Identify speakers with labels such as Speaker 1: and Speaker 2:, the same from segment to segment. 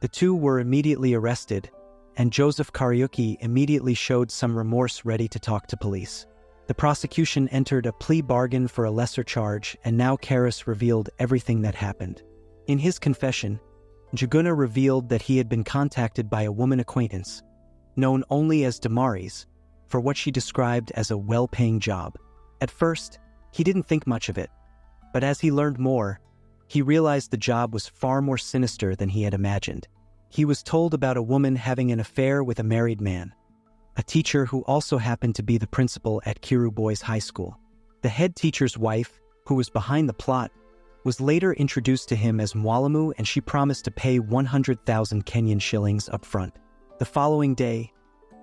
Speaker 1: The two were immediately arrested, and Joseph Kariuki immediately showed some remorse, ready to talk to police. The prosecution entered a plea bargain for a lesser charge, and now Karis revealed everything that happened. In his confession, 𝐒𝐒 revealed that he had been contacted by a woman acquaintance, known only as 𝐷𝐻𝐻, for what she described as a well-paying job. At first, he didn't think much of it, but as he learned more, he realized the job was far more sinister than he had imagined. He was told about a woman having an affair with a married man, a teacher who also happened to be the principal at Kiru Boys High School. The head teacher's wife, who was behind the plot, was later introduced to him as 𝐓𝐿𝐿𝐻, and she promised to pay 100,000 Kenyan shillings up front. The following day,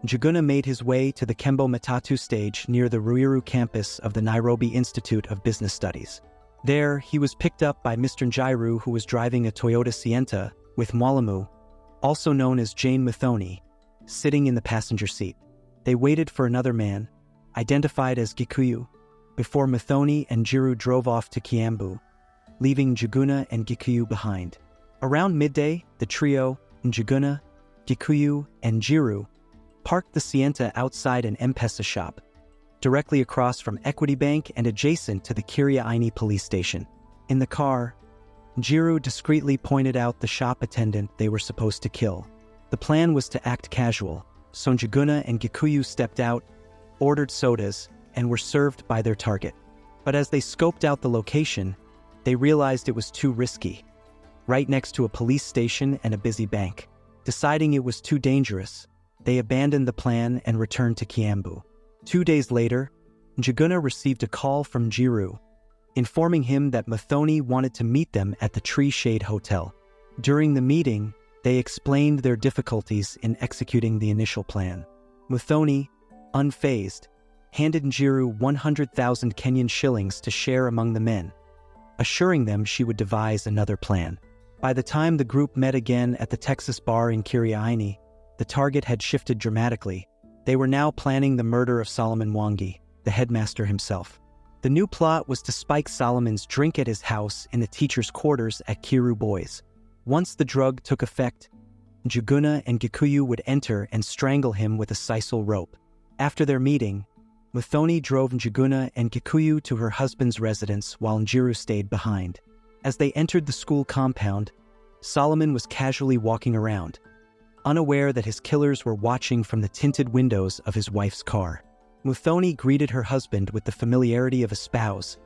Speaker 1: 𝐒𝐒 made his way to the Kembo Matatu stage near the Ruiru campus of the Nairobi Institute of Business Studies. There, he was picked up by Mr. Njairu, who was driving a Toyota Sienta with 𝐓𝐿𝐻𝐻, also known as Jane Muthoni, sitting in the passenger seat. They waited for another man, identified as 𝐒𝐿𝐻𝐻, before Muthoni and Njiru drove off to Kiambu, leaving 𝐒𝐒 and 𝐒𝐿𝐻𝐻 behind. Around midday, the trio, 𝐒𝐒, 𝐒𝐿𝐻𝐻, and Njiru, parked the Sienta outside an M-Pesa shop, directly across from Equity Bank and adjacent to the 𝐊𝐍𝐻𝐼 police station. In the car, Njiru discreetly pointed out the shop attendant they were supposed to kill. The plan was to act casual, so 𝐒𝐒 and 𝐒𝐿𝐻𝐻 stepped out, ordered sodas, and were served by their target. But as they scoped out the location, they realized it was too risky, right next to a police station and a busy bank. Deciding it was too dangerous, they abandoned the plan and returned to Kiambu. 2 days later, 𝐒𝐒 received a call from Njiru, informing him that Muthoni wanted to meet them at the Tree Shade Hotel. During the meeting, they explained their difficulties in executing the initial plan. Muthoni, unfazed, handed Njiru 100,000 Kenyan shillings to share among the men, assuring them she would devise another plan. By the time the group met again at the Texas bar in 𝐊𝐻𝐼, the target had shifted dramatically. They were now planning the murder of Solomon Mwangi, the headmaster himself. The new plot was to spike Solomon's drink at his house in the teacher's quarters at Kiru Boys. Once the drug took effect, 𝐒𝐒 and 𝐒𝐿𝐻𝐻 would enter and strangle him with a sisal rope. After their meeting, Muthoni drove 𝐒𝐒 and 𝐒𝐻𝐻 to her husband's residence while Njiru stayed behind. As they entered the school compound, Solomon was casually walking around, unaware that his killers were watching from the tinted windows of his wife's car. Muthoni greeted her husband with the familiarity of a spouse,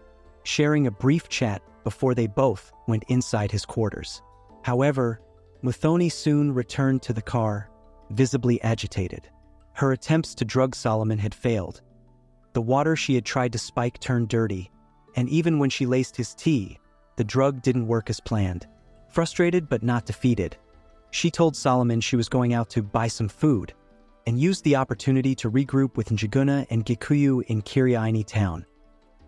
Speaker 1: sharing a brief chat before they both went inside his quarters. However, Muthoni soon returned to the car, visibly agitated. Her attempts to drug Solomon had failed. The water she had tried to spike turned dirty, and even when she laced his tea, the drug didn't work as planned. Frustrated but not defeated, she told Solomon she was going out to buy some food and used the opportunity to regroup with Njuguna and Gikuyu in Kiriaini town,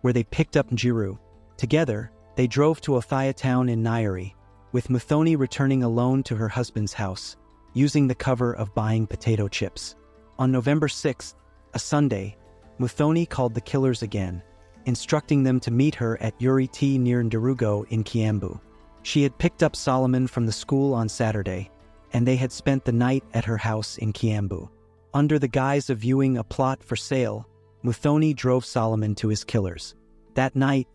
Speaker 1: where they picked up Njiru. Together, they drove to Othaya town in Nyeri, with Muthoni returning alone to her husband's house, using the cover of buying potato chips. On November 6th, a Sunday, Muthoni called the killers again, instructing them to meet her at Uriti near Ndarugo in Kiambu. She had picked up Solomon from the school on Saturday, and they had spent the night at her house in Kiambu. Under the guise of viewing a plot for sale, Muthoni drove Solomon to his killers. That night,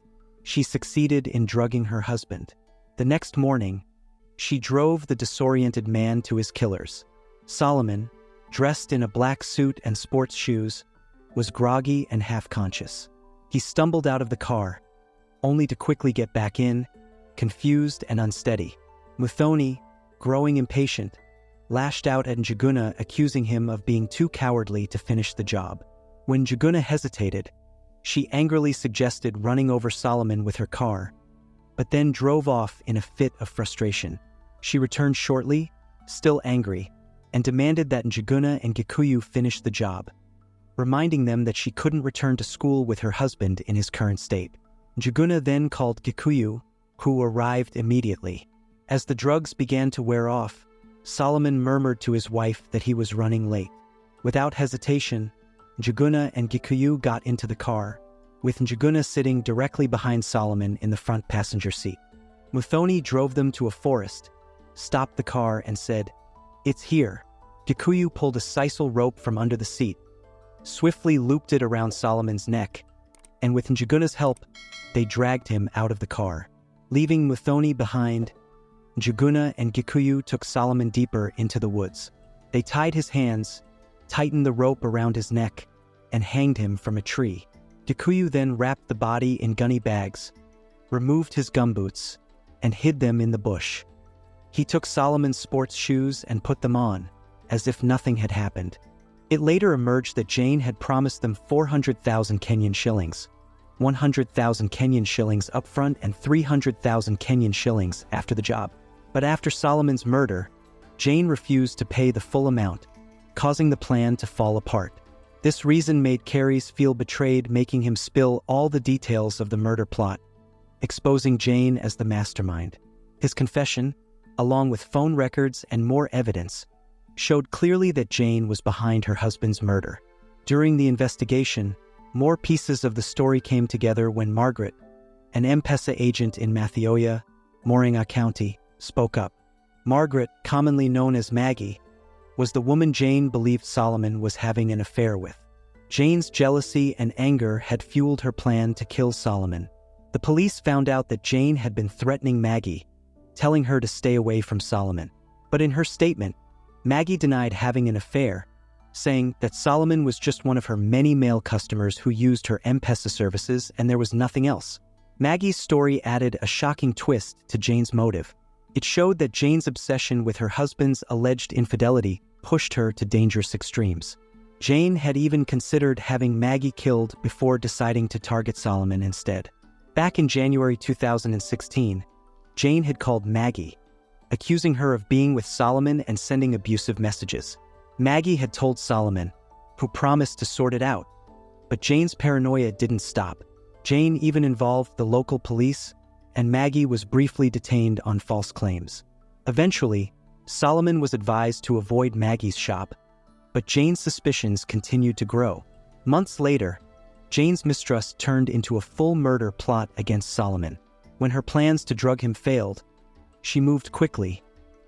Speaker 1: she succeeded in drugging her husband. The next morning, she drove the disoriented man to his killers. Solomon, dressed in a black suit and sports shoes, was groggy and half-conscious. He stumbled out of the car, only to quickly get back in, confused and unsteady. Muthoni, growing impatient, lashed out at Njuguna, accusing him of being too cowardly to finish the job. When Njuguna hesitated, she angrily suggested running over Solomon with her car, but then drove off in a fit of frustration. She returned shortly, still angry, and demanded that Njuguna and Gikuyu finish the job, reminding them that she couldn't return to school with her husband in his current state. Njuguna then called Gikuyu, who arrived immediately. As the drugs began to wear off, Solomon murmured to his wife that he was running late. Without hesitation, Njuguna and Gikuyu got into the car, with Njuguna sitting directly behind Solomon in the front passenger seat. Muthoni drove them to a forest, stopped the car and said, "It's here." Gikuyu pulled a sisal rope from under the seat, swiftly looped it around Solomon's neck, and with Njuguna's help, they dragged him out of the car. Leaving Muthoni behind, Njuguna and Gikuyu took Solomon deeper into the woods. They tied his hands, tightened the rope around his neck, and hanged him from a tree. Gikuyu then wrapped the body in gunny bags, removed his gumboots, and hid them in the bush. He took Solomon's sports shoes and put them on, as if nothing had happened. It later emerged that Jane had promised them 400,000 Kenyan shillings, 100,000 Kenyan shillings upfront and 300,000 Kenyan shillings after the job. But after Solomon's murder, Jane refused to pay the full amount, causing the plan to fall apart. This reason made Carries feel betrayed, making him spill all the details of the murder plot, exposing Jane as the mastermind. His confession, along with phone records and more evidence, showed clearly that Jane was behind her husband's murder. During the investigation, more pieces of the story came together when Margaret, an M-Pesa agent in Mathioya, Mwangi County, spoke up. Margaret, commonly known as Maggie, was the woman Jane believed Solomon was having an affair with. Jane's jealousy and anger had fueled her plan to kill Solomon. The police found out that Jane had been threatening Maggie, telling her to stay away from Solomon. But in her statement, Maggie denied having an affair, saying that Solomon was just one of her many male customers who used her M-Pesa services and there was nothing else. Maggie's story added a shocking twist to Jane's motive. It showed that Jane's obsession with her husband's alleged infidelity pushed her to dangerous extremes. Jane had even considered having Maggie killed before deciding to target Solomon instead. Back in January 2016, Jane had called Maggie, accusing her of being with Solomon and sending abusive messages. Maggie had told Solomon, who promised to sort it out, but Jane's paranoia didn't stop. Jane even involved the local police, and Maggie was briefly detained on false claims. Eventually, Solomon was advised to avoid Maggie's shop, but Jane's suspicions continued to grow. Months later, Jane's mistrust turned into a full murder plot against Solomon. When her plans to drug him failed, she moved quickly,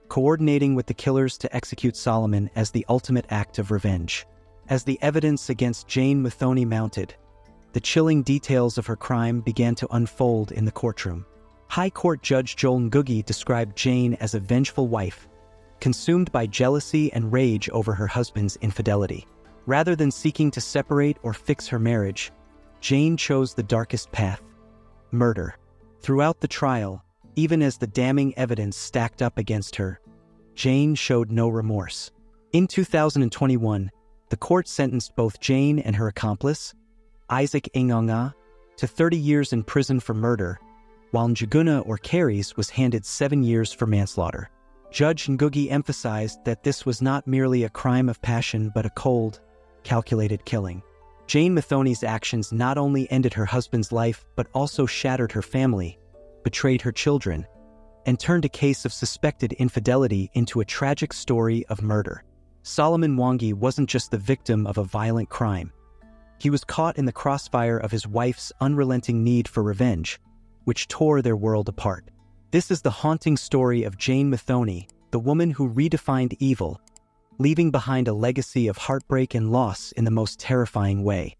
Speaker 1: coordinating with the killers to execute Solomon as the ultimate act of revenge. As the evidence against Jane Muthoni mounted, the chilling details of her crime began to unfold in the courtroom. High Court Judge Joel Ngugi described Jane as a vengeful wife, consumed by jealousy and rage over her husband's infidelity. Rather than seeking to separate or fix her marriage, Jane chose the darkest path: murder. Throughout the trial, even as the damning evidence stacked up against her, Jane showed no remorse. In 2021, the court sentenced both Jane and her accomplice, 𝐒𝐔𝐁𝐄, to 30 years in prison for murder, while 𝐂𝐈𝐊𝐄 or 𝐂𝐈���𝐄 was handed 7 years for manslaughter. Judge 𝐂𝐈𝐊𝐄 emphasized that this was not merely a crime of passion but a cold, calculated killing. Jane Muthoni's actions not only ended her husband's life but also shattered her family, betrayed her children, and turned a case of suspected infidelity into a tragic story of murder. Solomon Mwangi wasn't just the victim of a violent crime. He was caught in the crossfire of his wife's unrelenting need for revenge, which tore their world apart. This is the haunting story of Jane Muthoni, the woman who redefined evil, leaving behind a legacy of heartbreak and loss in the most terrifying way.